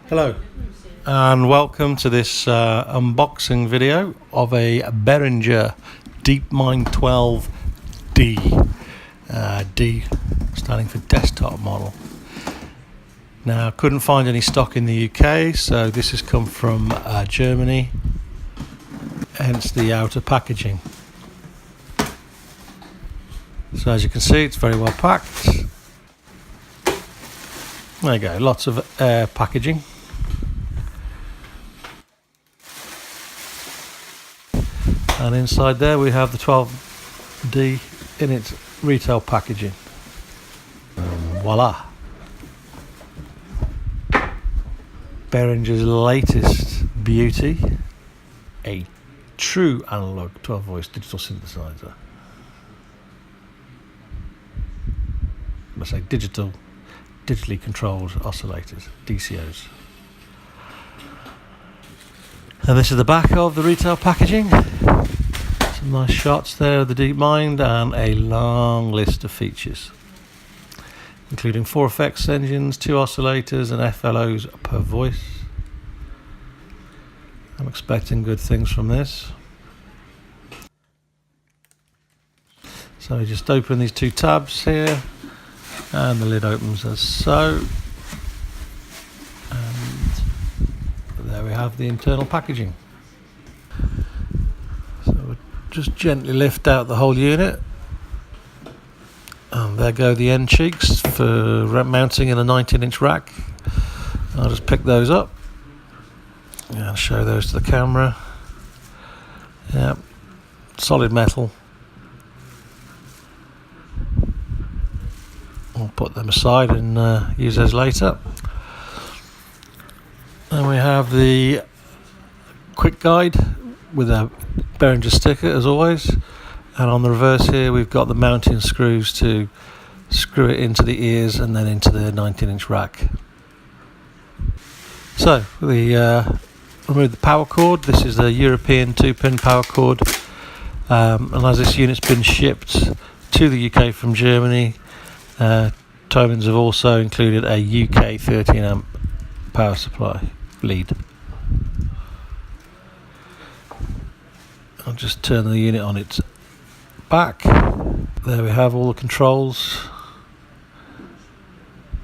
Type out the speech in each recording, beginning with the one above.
Hello and welcome to this unboxing video of a Behringer Deepmind 12D, D standing for desktop model. Now, I couldn't find any stock in the UK, so this has come from Germany, hence the outer packaging. So as you can see, it's very well packed. There you go, lots of packaging. And inside there we have the 12D in its retail packaging. Voila! Behringer's latest beauty, a true analog 12-voice digital synthesizer. I say digitally controlled oscillators, DCOs. And this is the back of the retail packaging. Some nice shots there of the Deepmind and a long list of features, including 4 effects engines, 2 oscillators and FLOs per voice. I'm expecting good things from this. So you just open these 2 tabs here and the lid opens as so. And there we have the internal packaging. So we'll just gently lift out the whole unit. And there go the end cheeks for mounting in a 19-inch rack. I'll just pick those up and show those to the camera. Yeah, solid metal. I'll put them aside and use those later. And we have the quick guide with a Behringer sticker as always. And on the reverse here we've got the mounting screws to screw it into the ears and then into the 19-inch rack. So we remove the power cord. This is the European 2-pin power cord. And as this unit's been shipped to the UK from Germany, Tomans have also included a UK 13 amp power supply lead. I'll just turn the unit on its back. There we have all the controls.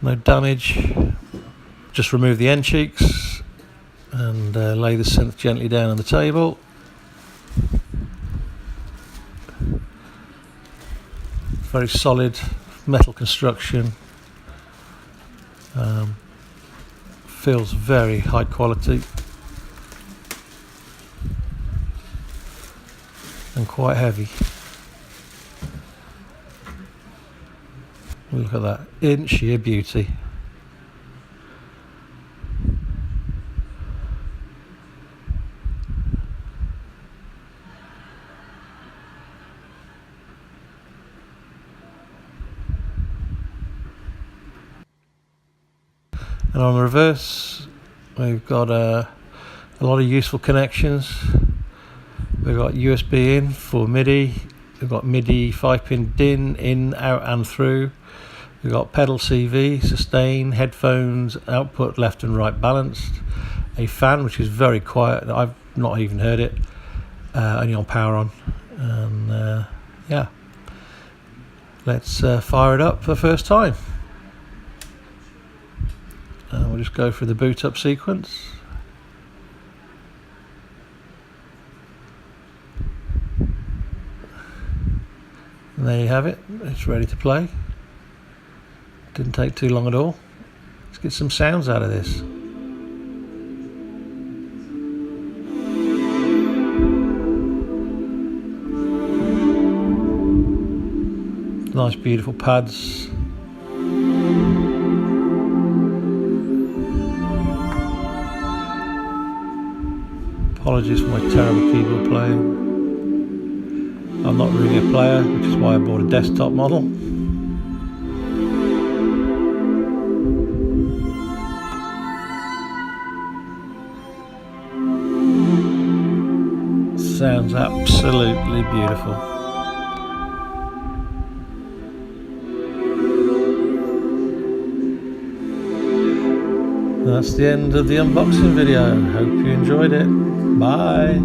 No damage. Just remove the end cheeks and lay the synth gently down on the table. Very solid metal construction. Feels very high quality and quite heavy. Look at that, in sheer beauty. And on the reverse, we've got a lot of useful connections. We've got USB in for MIDI. We've got MIDI 5-pin DIN in, out and through. We've got pedal CV, sustain, headphones, output left and right balanced. A fan, which is very quiet. I've not even heard it. Only on power on. And yeah, let's fire it up for the first time. We'll just go through the boot up sequence. And there you have it, it's ready to play. Didn't take too long at all. Let's get some sounds out of this. Nice beautiful pads. Apologies for my terrible keyboard playing. I'm not really a player, which is why I bought a desktop model. Sounds absolutely beautiful. That's the end of the unboxing video. Hope you enjoyed it. Bye.